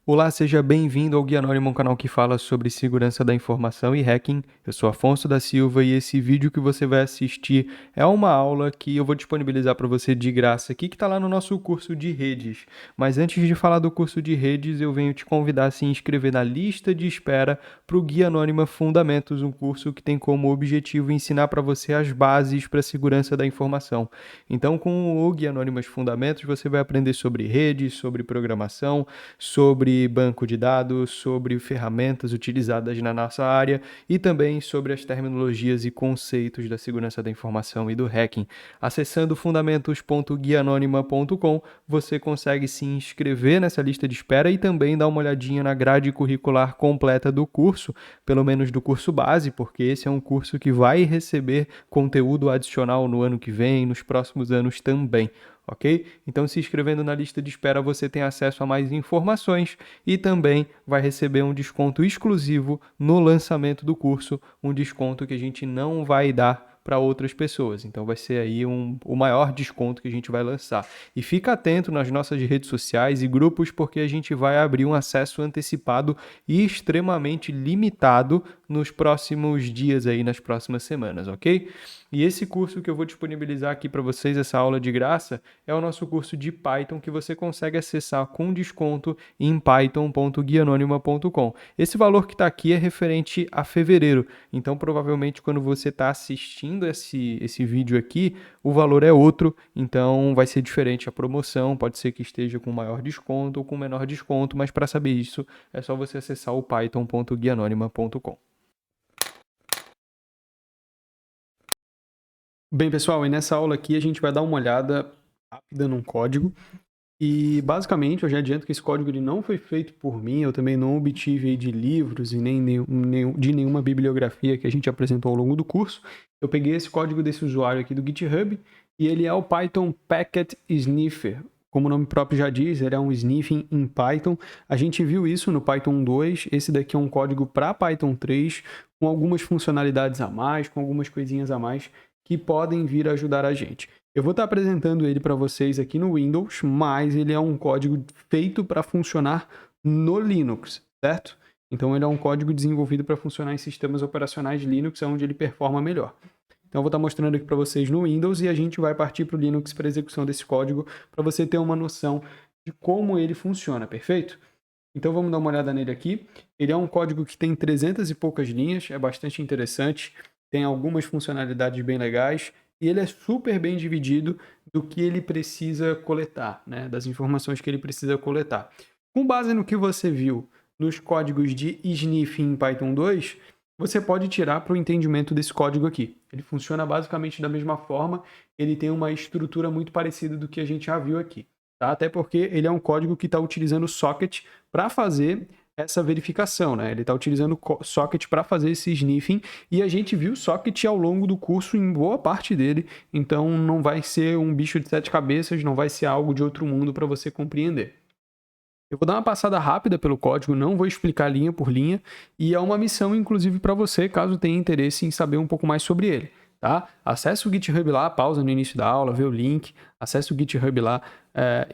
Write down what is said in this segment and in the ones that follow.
Olá, seja bem-vindo ao Guia Anônimo, um canal que fala sobre segurança da informação e hacking. Eu sou Afonso da Silva e esse vídeo que você vai assistir é uma aula que eu vou disponibilizar para você de graça aqui, que está lá no nosso curso de redes. Mas antes de falar do curso de redes, eu venho te convidar a se inscrever na lista de espera para o Guia Anônimo Fundamentos, um curso que tem como objetivo ensinar para você as bases para a segurança da informação. Então, com o Guia Anônimo Fundamentos, você vai aprender sobre redes, sobre programação, sobre banco de dados, sobre ferramentas utilizadas na nossa área e também sobre as terminologias e conceitos da segurança da informação e do hacking. Acessando fundamentos.guianonima.com, você consegue se inscrever nessa lista de espera e também dar uma olhadinha na grade curricular completa do curso, pelo menos do curso base, porque esse é um curso que vai receber conteúdo adicional no ano que vem, nos próximos anos também. Ok? Então, se inscrevendo na lista de espera, você tem acesso a mais informações e também vai receber um desconto exclusivo no lançamento do curso, um desconto que a gente não vai dar para outras pessoas. Então, vai ser aí o maior desconto que a gente vai lançar. E fica atento nas nossas redes sociais e grupos, porque a gente vai abrir um acesso antecipado e extremamente limitado nos próximos dias aí, nas próximas semanas, ok? E esse curso que eu vou disponibilizar aqui para vocês, essa aula de graça, é o nosso curso de Python que você consegue acessar com desconto em python.guianonima.com. Esse valor que está aqui é referente a fevereiro, então provavelmente quando você está assistindo esse vídeo aqui, o valor é outro, então vai ser diferente a promoção, pode ser que esteja com maior desconto ou com menor desconto, mas para saber isso é só você acessar o python.guianonima.com. Bem, pessoal, e nessa aula aqui a gente vai dar uma olhada rápida num código. E basicamente eu já adianto que esse código ele não foi feito por mim, eu também não obtive aí de livros e nem de nenhuma bibliografia que a gente apresentou ao longo do curso. Eu peguei esse código desse usuário aqui do GitHub e ele é o Python Packet Sniffer. Como o nome próprio já diz, ele é um sniffing em Python. A gente viu isso no Python 2, esse daqui é um código para Python 3, com algumas funcionalidades a mais, com algumas coisinhas a mais que podem vir a ajudar a gente. Eu vou estar apresentando ele para vocês aqui no Windows, mas ele é um código feito para funcionar no Linux, certo? Então ele é um código desenvolvido para funcionar em sistemas operacionais Linux, onde ele performa melhor. Então eu vou estar mostrando aqui para vocês no Windows e a gente vai partir para o Linux para execução desse código, para você ter uma noção de como ele funciona, perfeito? Então vamos dar uma olhada nele aqui. Ele é um código que tem 300 e poucas linhas, é bastante interessante, tem algumas funcionalidades bem legais e ele é super bem dividido do que ele precisa coletar, né? Das informações que ele precisa coletar. Com base no que você viu nos códigos de sniffing em Python 2, você pode tirar para o entendimento desse código aqui. Ele funciona basicamente da mesma forma, ele tem uma estrutura muito parecida do que a gente já viu aqui. Tá? Até porque ele é um código que está utilizando o socket para fazer essa verificação, né? Ele está utilizando o socket para fazer esse sniffing e a gente viu o socket ao longo do curso em boa parte dele, então não vai ser um bicho de 7 cabeças, não vai ser algo de outro mundo para você compreender. Eu vou dar uma passada rápida pelo código, não vou explicar linha por linha e é uma missão inclusive para você, caso tenha interesse em saber um pouco mais sobre ele. Tá? Acesse o GitHub lá, pausa no início da aula, vê o link, acesse o GitHub lá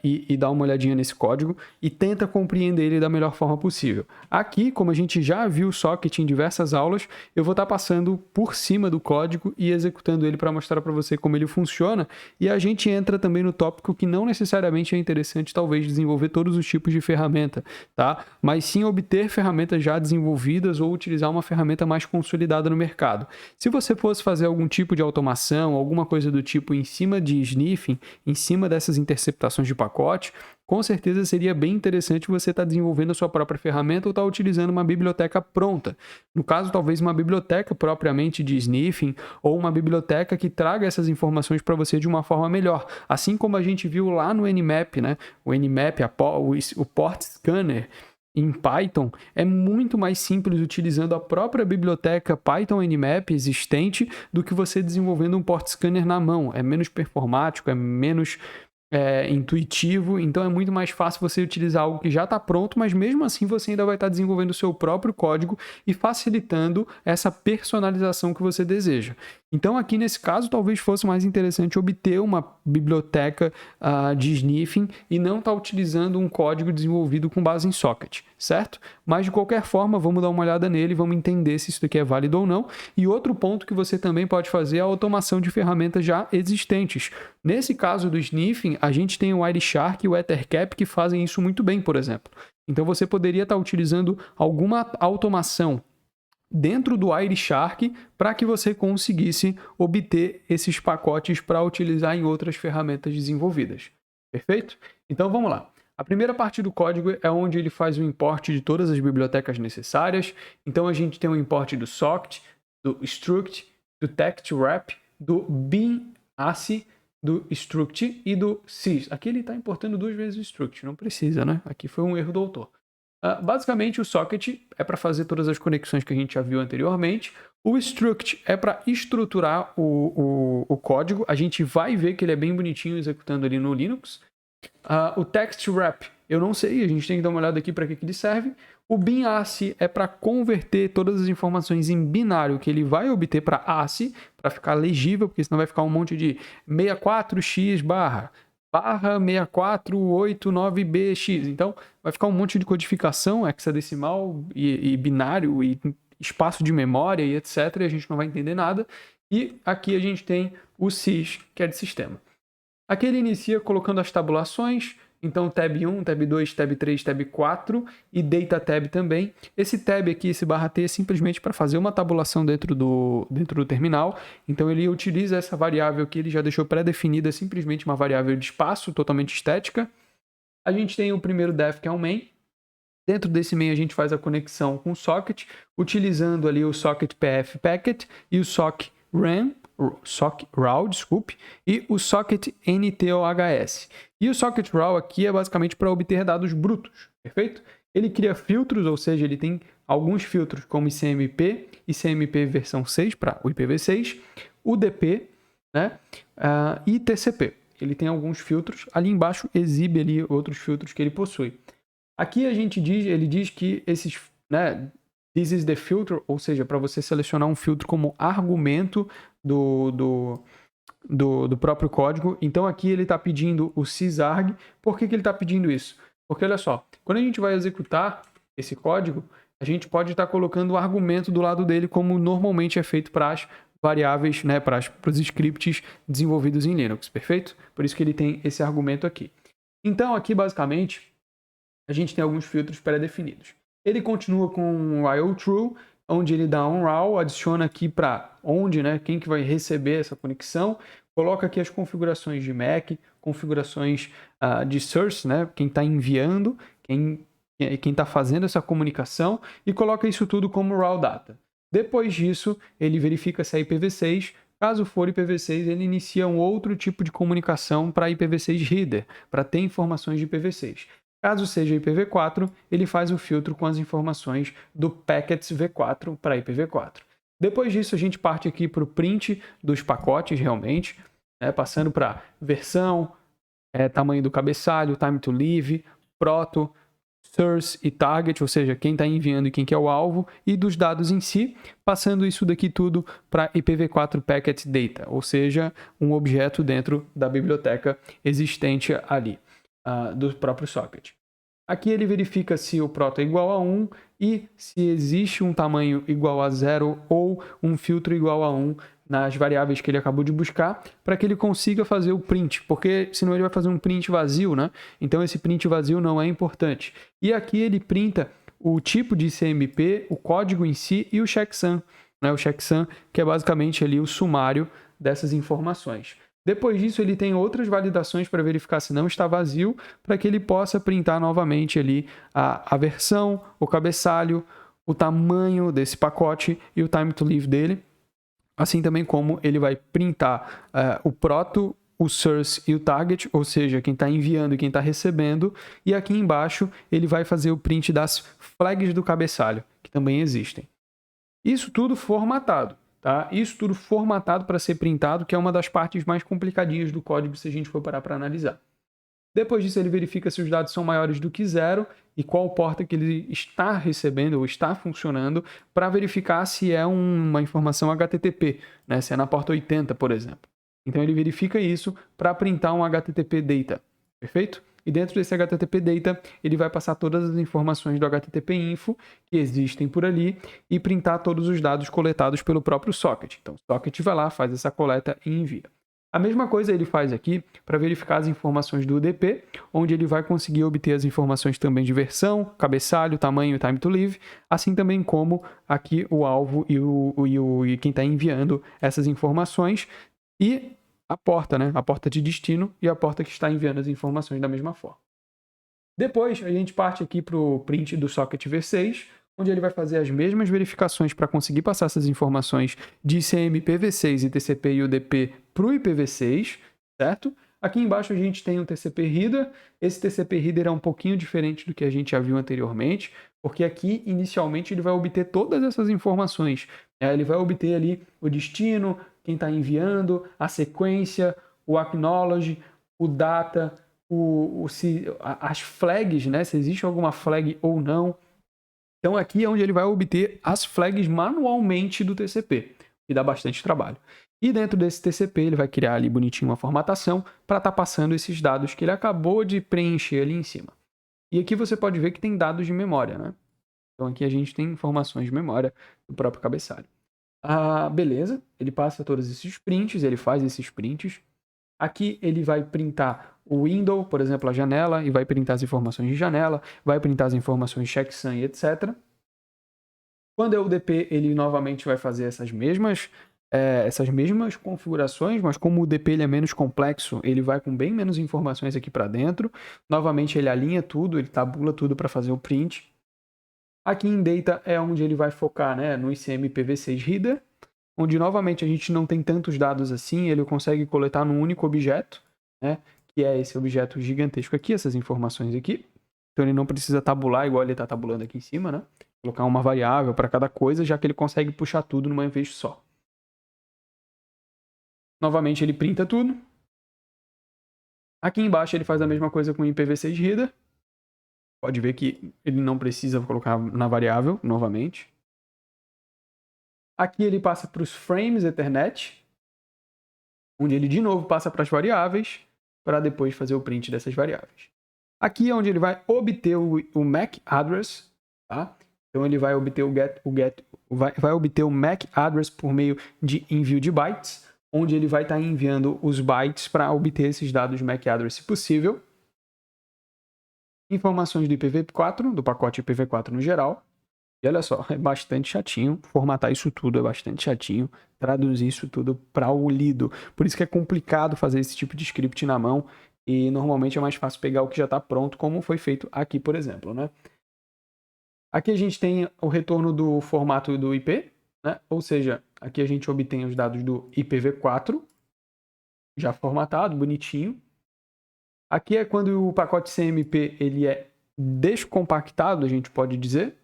e dá uma olhadinha nesse código e tenta compreender ele da melhor forma possível. Aqui, como a gente já viu o socket em diversas aulas, eu vou estar passando por cima do código e executando ele para mostrar para você como ele funciona e a gente entra também no tópico que não necessariamente é interessante talvez desenvolver todos os tipos de ferramenta, tá? Mas sim obter ferramentas já desenvolvidas ou utilizar uma ferramenta mais consolidada no mercado. Se você fosse fazer algum tipo de automação, alguma coisa do tipo em cima de sniffing, em cima dessas interceptações de pacote, com certeza seria bem interessante você estar desenvolvendo a sua própria ferramenta ou estar utilizando uma biblioteca pronta. No caso, talvez uma biblioteca propriamente de sniffing ou uma biblioteca que traga essas informações para você de uma forma melhor. Assim como a gente viu lá no Nmap, né? O Nmap, o Port Scanner, em Python é muito mais simples utilizando a própria biblioteca Python Nmap existente do que você desenvolvendo um port scanner na mão. É menos performático, é menos intuitivo, então é muito mais fácil você utilizar algo que já está pronto, mas mesmo assim você ainda vai estar desenvolvendo o seu próprio código e facilitando essa personalização que você deseja. Então, aqui nesse caso, talvez fosse mais interessante obter uma biblioteca de sniffing e não estar utilizando um código desenvolvido com base em socket, certo? Mas, de qualquer forma, vamos dar uma olhada nele e vamos entender se isso aqui é válido ou não. E outro ponto que você também pode fazer é a automação de ferramentas já existentes. Nesse caso do sniffing, a gente tem o Wireshark e o Ethercap que fazem isso muito bem, por exemplo. Então, você poderia estar utilizando alguma automação dentro do Wireshark para que você conseguisse obter esses pacotes para utilizar em outras ferramentas desenvolvidas. Perfeito? Então vamos lá. A primeira parte do código é onde ele faz o import de todas as bibliotecas necessárias. Então a gente tem o import do socket, do struct, do textwrap, do bin.asc, do struct e do sys. Aqui ele está importando 2 vezes o struct, não precisa, né? Aqui foi um erro do autor. Basicamente, o socket é para fazer todas as conexões que a gente já viu anteriormente. O struct é para estruturar o código. A gente vai ver que ele é bem bonitinho executando ali no Linux. O textwrap, eu não sei, a gente tem que dar uma olhada aqui para que ele serve. O bin.asc é para converter todas as informações em binário que ele vai obter para ASCII, para ficar legível, porque senão vai ficar um monte de 64x barra 6489BX. Então, vai ficar um monte de codificação hexadecimal e binário e espaço de memória e etc. E a gente não vai entender nada. E aqui a gente tem o sys, que é de sistema. Aqui ele inicia colocando as tabulações. Então, tab 1, tab 2, tab 3, tab 4 e data tab também. Esse tab aqui, esse /t, é simplesmente para fazer uma tabulação dentro do terminal. Então, ele utiliza essa variável que ele já deixou pré-definida, simplesmente uma variável de espaço, totalmente estética. A gente tem o primeiro def, que é o main. Dentro desse main, a gente faz a conexão com o socket, utilizando ali o socket pf packet e o sock raw, e o socket ntohs. E o socket raw aqui é basicamente para obter dados brutos, perfeito? Ele cria filtros, ou seja, ele tem alguns filtros como ICMP, ICMP versão 6 para o IPv6, UDP, né? E TCP. Ele tem alguns filtros. Ali embaixo exibe ali outros filtros que ele possui. Aqui ele diz que esses, né, this is the filter, ou seja, para você selecionar um filtro como argumento do próprio código. Então aqui ele está pedindo o sysarg. Por que ele está pedindo isso? Porque olha só, quando a gente vai executar esse código, a gente pode estar colocando o argumento do lado dele, como normalmente é feito para as variáveis, né, para os scripts desenvolvidos em Linux, perfeito? Por isso que ele tem esse argumento aqui. Então aqui basicamente a gente tem alguns filtros pré-definidos. Ele continua com while true, onde ele dá um raw, adiciona aqui para onde, né, quem que vai receber essa conexão, coloca aqui as configurações de MAC, configurações de source, né, quem está enviando, quem está fazendo essa comunicação, e coloca isso tudo como raw data. Depois disso, ele verifica se é IPv6. Caso for IPv6, ele inicia um outro tipo de comunicação para IPv6 header, para ter informações de IPv6. Caso seja IPv4, ele faz o filtro com as informações do packets v4 para IPv4. Depois disso, a gente parte aqui para o print dos pacotes, realmente, né, passando para versão, tamanho do cabeçalho, time to live, proto, source e target, ou seja, quem está enviando e quem que é o alvo, e dos dados em si, passando isso daqui tudo para IPv4 packet data, ou seja, um objeto dentro da biblioteca existente ali. Do próprio socket. Aqui ele verifica se o proto é igual a 1 e se existe um tamanho igual a 0 ou um filtro igual a 1 nas variáveis que ele acabou de buscar, para que ele consiga fazer o print, porque senão ele vai fazer um print vazio, né? Então esse print vazio não é importante. E aqui ele printa o tipo de CMP, o código em si e o checksum, né? O checksum, que é basicamente ali o sumário dessas informações. Depois disso, ele tem outras validações para verificar se não está vazio, para que ele possa printar novamente ali a versão, o cabeçalho, o tamanho desse pacote e o time to live dele. Assim também como ele vai printar o proto, o source e o target, ou seja, quem está enviando e quem está recebendo. E aqui embaixo ele vai fazer o print das flags do cabeçalho, que também existem. Isso tudo formatado. Tá? Isso tudo formatado para ser printado, que é uma das partes mais complicadinhas do código se a gente for parar para analisar. Depois disso, ele verifica se os dados são maiores do que 0 e qual porta que ele está recebendo ou está funcionando para verificar se é uma informação HTTP, né? Se é na porta 80, por exemplo. Então, ele verifica isso para printar um HTTP data, perfeito? E dentro desse HTTP data, ele vai passar todas as informações do HTTP info que existem por ali e printar todos os dados coletados pelo próprio socket. Então, o socket vai lá, faz essa coleta e envia. A mesma coisa ele faz aqui para verificar as informações do UDP, onde ele vai conseguir obter as informações também de versão, cabeçalho, tamanho e time to live, assim também como aqui o alvo e quem está enviando essas informações e a porta, né? A porta de destino e a porta que está enviando as informações da mesma forma. Depois, a gente parte aqui para o print do socket V6, onde ele vai fazer as mesmas verificações para conseguir passar essas informações de ICM PV6 e TCP e UDP para o IPv6, certo? Aqui embaixo a gente tem um TCP Header. Esse TCP Header é um pouquinho diferente do que a gente já viu anteriormente, porque aqui, inicialmente, ele vai obter todas essas informações. Ele vai obter ali o destino, quem está enviando, a sequência, o acknowledge, o data, as flags, né? Se existe alguma flag ou não. Então aqui é onde ele vai obter as flags manualmente do TCP, que dá bastante trabalho. E dentro desse TCP ele vai criar ali bonitinho uma formatação para estar passando esses dados que ele acabou de preencher ali em cima. E aqui você pode ver que tem dados de memória, né? Então aqui a gente tem informações de memória do próprio cabeçalho. Beleza, ele passa todos esses prints, ele faz esses prints. Aqui ele vai printar o window, por exemplo, a janela, e vai printar as informações de janela, vai printar as informações de checksum e etc. Quando é o DP, ele novamente vai fazer essas mesmas configurações, mas como o DP ele é menos complexo, ele vai com bem menos informações aqui para dentro. Novamente ele alinha tudo, ele tabula tudo para fazer o print. Aqui em Data é onde ele vai focar, né, no ICM PV6 Reader, onde novamente a gente não tem tantos dados assim, ele consegue coletar num único objeto, né, que é esse objeto gigantesco aqui, essas informações aqui. Então ele não precisa tabular igual ele está tabulando aqui em cima, né? Colocar uma variável para cada coisa, já que ele consegue puxar tudo numa vez só. Novamente ele printa tudo. Aqui embaixo ele faz a mesma coisa com o IPv6 Reader. Pode ver que ele não precisa colocar na variável novamente. Aqui ele passa para os frames Ethernet, onde ele de novo passa para as variáveis, para depois fazer o print dessas variáveis. Aqui é onde ele vai obter o MAC address, tá? Então ele vai obter vai obter o MAC address por meio de envio de bytes, onde ele vai estar enviando os bytes para obter esses dados MAC address se possível. Informações do IPv4, do pacote IPv4 no geral. E olha só, é bastante chatinho formatar isso tudo, é bastante chatinho traduzir isso tudo para o lido. Por isso que é complicado fazer esse tipo de script na mão e normalmente é mais fácil pegar o que já está pronto, como foi feito aqui, por exemplo, né? Aqui a gente tem o retorno do formato do IP, né? Ou seja, aqui a gente obtém os dados do IPv4 já formatado, bonitinho. Aqui é quando o pacote CMP ele é descompactado, a gente pode dizer.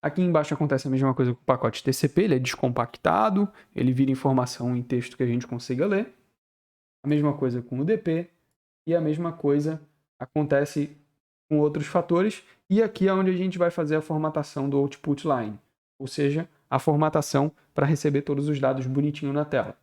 Aqui embaixo acontece a mesma coisa com o pacote TCP, ele é descompactado, ele vira informação em texto que a gente consiga ler. A mesma coisa com o DP e a mesma coisa acontece com outros fatores. E aqui é onde a gente vai fazer a formatação do output line, ou seja, a formatação para receber todos os dados bonitinho na tela.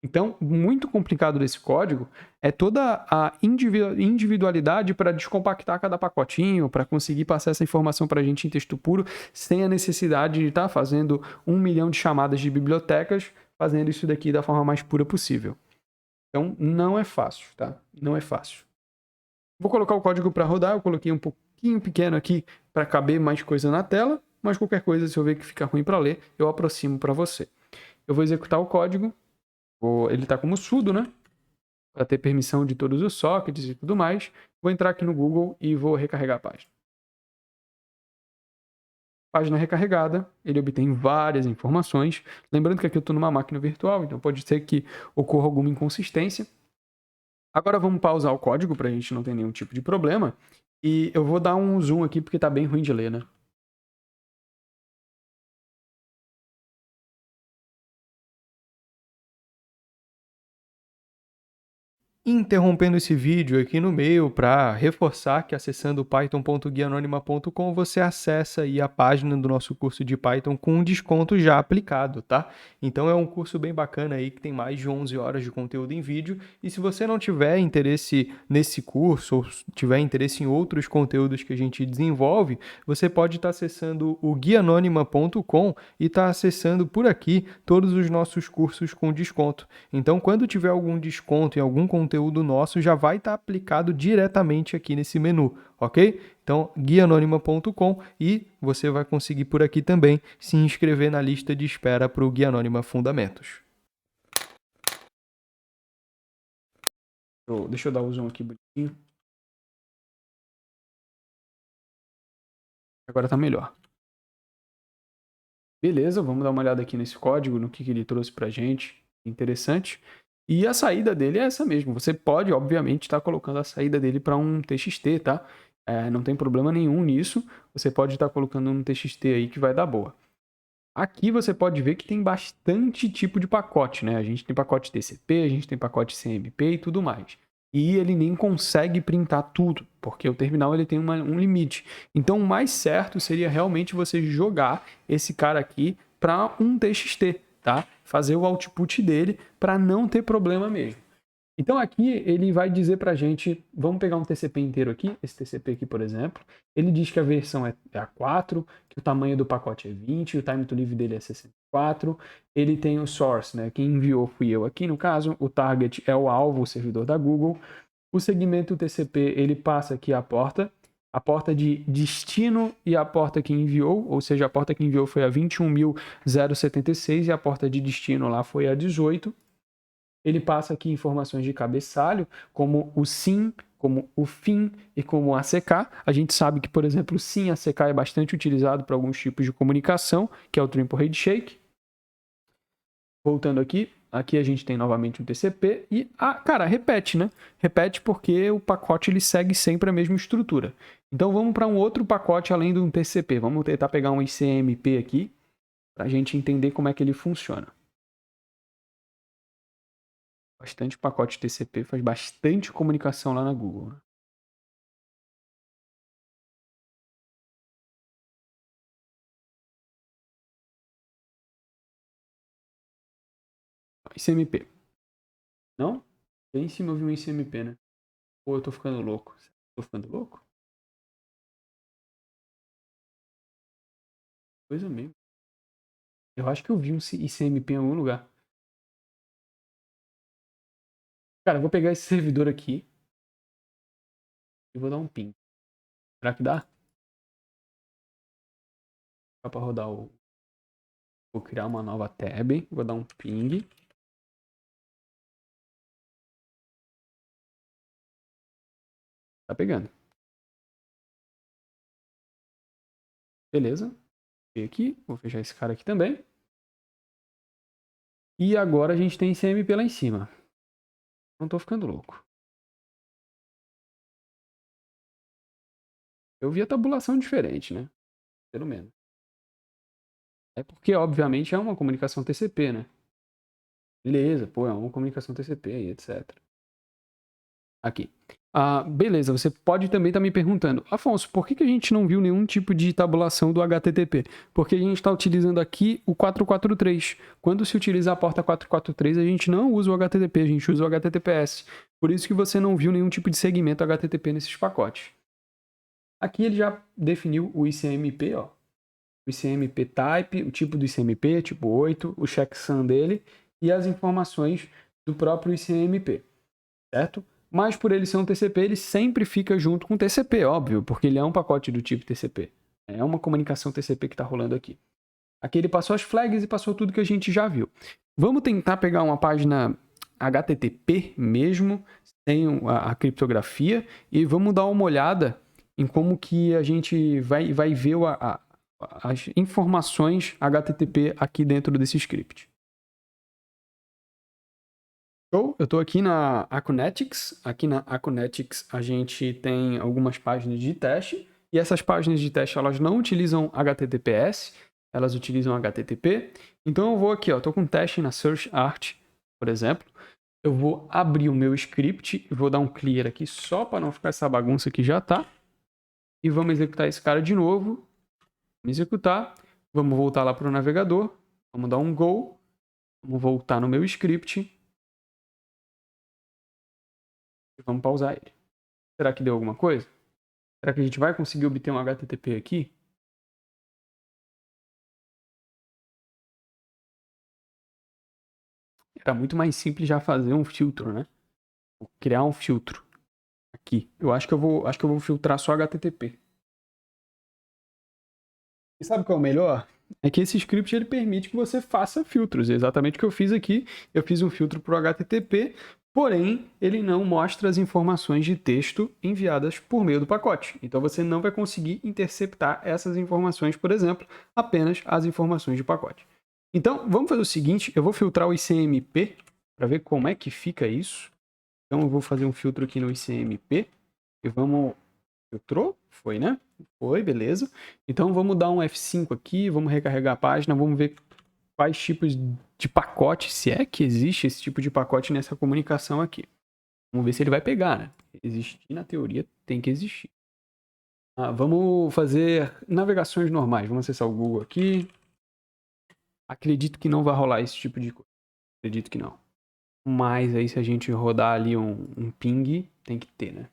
Então, muito complicado desse código é toda a individualidade para descompactar cada pacotinho, para conseguir passar essa informação para a gente em texto puro, sem a necessidade de estar fazendo 1 milhão de chamadas de bibliotecas, fazendo isso daqui da forma mais pura possível. Então, não é fácil, tá? Não é fácil. Vou colocar o código para rodar, eu coloquei um pouquinho pequeno aqui para caber mais coisa na tela, mas qualquer coisa, se eu ver que fica ruim para ler, eu aproximo para você. Eu vou executar o código. Ele está como sudo, né? Para ter permissão de todos os sockets e tudo mais. Vou entrar aqui no Google e vou recarregar a página. Página recarregada, ele obtém várias informações. Lembrando que aqui eu estou numa máquina virtual, então pode ser que ocorra alguma inconsistência. Agora vamos pausar o código para a gente não ter nenhum tipo de problema. E eu vou dar um zoom aqui porque está bem ruim de ler, né? interrompendo esse vídeo aqui no meio para reforçar que acessando python.guianonima.com você acessa aí a página do nosso curso de Python com um desconto já aplicado, tá? Então é um curso bem bacana aí que tem mais de 11 horas de conteúdo em vídeo, e se você não tiver interesse nesse curso ou tiver interesse em outros conteúdos que a gente desenvolve, você pode estar acessando o guianonima.com e estar acessando por aqui todos os nossos cursos com desconto. Então, quando tiver algum desconto em algum conteúdo nosso, já vai estar aplicado diretamente aqui nesse menu, ok? Então, guianonima.com, e você vai conseguir por aqui também se inscrever na lista de espera para o Guia Anônima Fundamentos. Deixa eu dar o zoom aqui bonitinho. Agora tá melhor. Beleza, vamos dar uma olhada aqui nesse código, no que ele trouxe pra gente. Interessante. E a saída dele é essa mesmo. Você pode, obviamente, estar colocando a saída dele para um TXT, tá? Não tem problema nenhum nisso. Você pode estar colocando um TXT aí que vai dar boa. Aqui você pode ver que tem bastante tipo de pacote, né? A gente tem pacote TCP, a gente tem pacote CMP e tudo mais. E ele nem consegue printar tudo, porque o terminal ele tem um limite. Então o mais certo seria realmente você jogar esse cara aqui para um TXT, tá? Fazer o output dele para não ter problema mesmo. Então aqui ele vai dizer para a gente, vamos pegar um TCP inteiro aqui, esse TCP aqui, por exemplo. Ele diz que a versão é a 4, que o tamanho do pacote é 20, o time to live dele é 64. Ele tem o source, né? Quem enviou fui eu aqui no caso, o target é o alvo, o servidor da Google. O segmento TCP, ele passa aqui a porta de destino e a porta que enviou, ou seja, a porta que enviou foi a 21.076 e a porta de destino lá foi a 18. Ele passa aqui informações de cabeçalho, como o SYN, como o FIN e como o ACK. A gente sabe que, por exemplo, o SYN e ACK é bastante utilizado para alguns tipos de comunicação, que é o Triple Handshake. Voltando aqui a gente tem novamente um TCP e, cara, repete, né? Repete porque o pacote ele segue sempre a mesma estrutura. Então vamos para um outro pacote além de um TCP. Vamos tentar pegar um ICMP aqui para a gente entender como é que ele funciona. Bastante pacote TCP, faz bastante comunicação lá na Google. Né? ICMP. Não? Bem em cima eu vi um ICMP, né? Ou eu tô ficando louco? Tô ficando louco? Coisa mesmo. Eu acho que eu vi um ICMP em algum lugar. Cara, eu vou pegar esse servidor aqui e vou dar um ping. Será que dá? Dá pra rodar o... Vou criar uma nova tab, vou dar um ping. Tá pegando. Beleza. Vou aqui, vou fechar esse cara aqui também. E agora a gente tem ICMP lá em cima. Não tô ficando louco. Eu vi a tabulação diferente, né? Pelo menos. É porque, obviamente, é uma comunicação TCP, né? Beleza, pô, é uma comunicação TCP e etc. Aqui. Beleza, você pode também estar me perguntando, Afonso, por que a gente não viu nenhum tipo de tabulação do HTTP? Porque a gente está utilizando aqui o 443. Quando se utiliza a porta 443, a gente não usa o HTTP, a gente usa o HTTPS. Por isso que você não viu nenhum tipo de segmento HTTP nesses pacotes. Aqui ele já definiu o ICMP, ó. O ICMP type, o tipo do ICMP, tipo 8, o checksum dele e as informações do próprio ICMP, certo? Mas por ele ser um TCP, ele sempre fica junto com o TCP, óbvio, porque ele é um pacote do tipo TCP. É uma comunicação TCP que está rolando aqui. Aqui ele passou as flags e passou tudo que a gente já viu. Vamos tentar pegar uma página HTTP mesmo, sem a criptografia, e vamos dar uma olhada em como que a gente vai ver as informações HTTP aqui dentro desse script. Show, eu estou aqui na Acunetics. Aqui na Acunetics a gente tem algumas páginas de teste, e essas páginas de teste elas não utilizam HTTPS, elas utilizam HTTP. Então eu vou aqui, estou com um teste na SearchArt, por exemplo. Eu vou abrir o meu script e vou dar um clear aqui só para não ficar essa bagunça que já tá. E vamos executar esse cara de novo. Vamos executar. Vamos voltar lá para o navegador. Vamos dar um go. Vamos voltar no meu script. E vamos pausar ele. Será que deu alguma coisa? Será que a gente vai conseguir obter um HTTP aqui? Era muito mais simples já fazer um filtro, né? Vou criar um filtro aqui. Eu acho que eu vou filtrar só HTTP. E sabe qual é o melhor? É que esse script ele permite que você faça filtros. É exatamente o que eu fiz aqui. Eu fiz um filtro para o HTTP, porém ele não mostra as informações de texto enviadas por meio do pacote. Então você não vai conseguir interceptar essas informações, por exemplo, apenas as informações de pacote. Então vamos fazer o seguinte, eu vou filtrar o ICMP para ver como é que fica isso. Então eu vou fazer um filtro aqui no ICMP e vamos... Filtrou? Foi, né? Foi, beleza. Então vamos dar um F5 aqui, vamos recarregar a página, vamos ver quais tipos de pacote, se é que existe esse tipo de pacote nessa comunicação aqui. Vamos ver se ele vai pegar, né? Existir na teoria tem que existir. Vamos fazer navegações normais. Vamos acessar o Google aqui. Acredito que não vai rolar esse tipo de coisa. Acredito que não. Mas aí se a gente rodar ali um ping, tem que ter, né?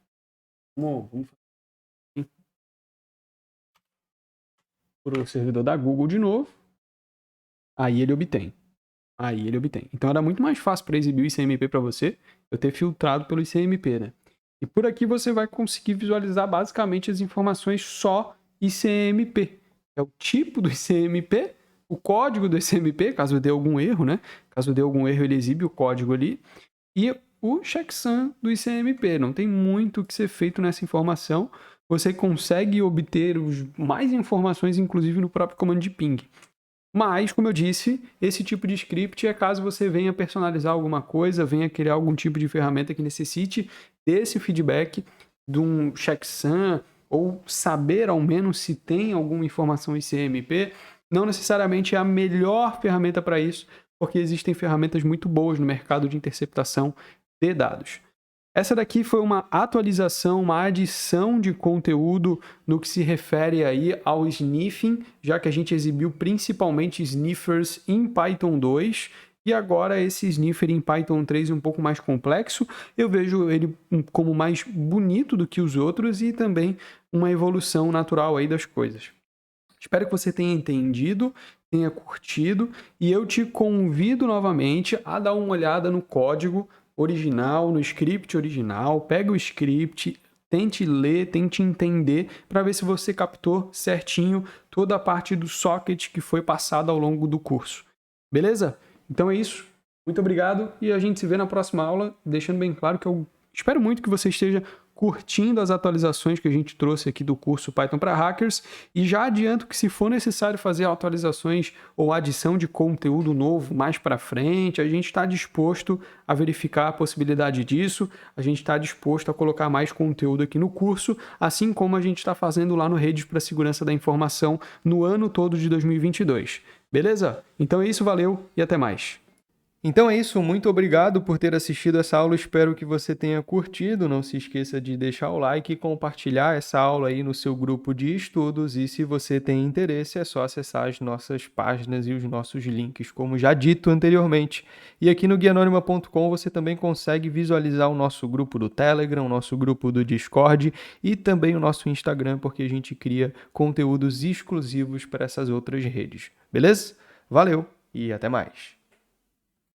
Vamos fazer para o servidor da Google de novo. Aí ele obtém. Então era muito mais fácil para exibir o ICMP para você eu ter filtrado pelo ICMP, né? E por aqui você vai conseguir visualizar basicamente as informações só ICMP. É o tipo do ICMP, o código do ICMP, caso dê algum erro, né? Caso dê algum erro, ele exibe o código ali. E o checksum do ICMP. Não tem muito o que ser feito nessa informação. Você consegue obter mais informações, inclusive no próprio comando de ping. Mas, como eu disse, esse tipo de script é caso você venha personalizar alguma coisa, venha criar algum tipo de ferramenta que necessite desse feedback de um checksum ou saber ao menos se tem alguma informação ICMP. Não necessariamente é a melhor ferramenta para isso, porque existem ferramentas muito boas no mercado de interceptação de dados. Essa daqui foi uma atualização, uma adição de conteúdo no que se refere aí ao sniffing, já que a gente exibiu principalmente sniffers em Python 2 e agora esse sniffer em Python 3 é um pouco mais complexo. Eu vejo ele como mais bonito do que os outros e também uma evolução natural aí das coisas. Espero que você tenha entendido, tenha curtido e eu te convido novamente a dar uma olhada no código original, no script original, pega o script, tente ler, tente entender para ver se você captou certinho toda a parte do socket que foi passada ao longo do curso. Beleza? Então é isso. Muito obrigado e a gente se vê na próxima aula, deixando bem claro que eu espero muito que você esteja curtindo as atualizações que a gente trouxe aqui do curso Python para Hackers e já adianto que se for necessário fazer atualizações ou adição de conteúdo novo mais para frente, a gente está disposto a verificar a possibilidade disso, a gente está disposto a colocar mais conteúdo aqui no curso, assim como a gente está fazendo lá no Redes para Segurança da Informação no ano todo de 2022. Beleza? Então é isso, valeu e até mais. Então é isso, muito obrigado por ter assistido essa aula, espero que você tenha curtido, não se esqueça de deixar o like e compartilhar essa aula aí no seu grupo de estudos e se você tem interesse é só acessar as nossas páginas e os nossos links, como já dito anteriormente. E aqui no guianonima.com você também consegue visualizar o nosso grupo do Telegram, o nosso grupo do Discord e também o nosso Instagram, porque a gente cria conteúdos exclusivos para essas outras redes, beleza? Valeu e até mais!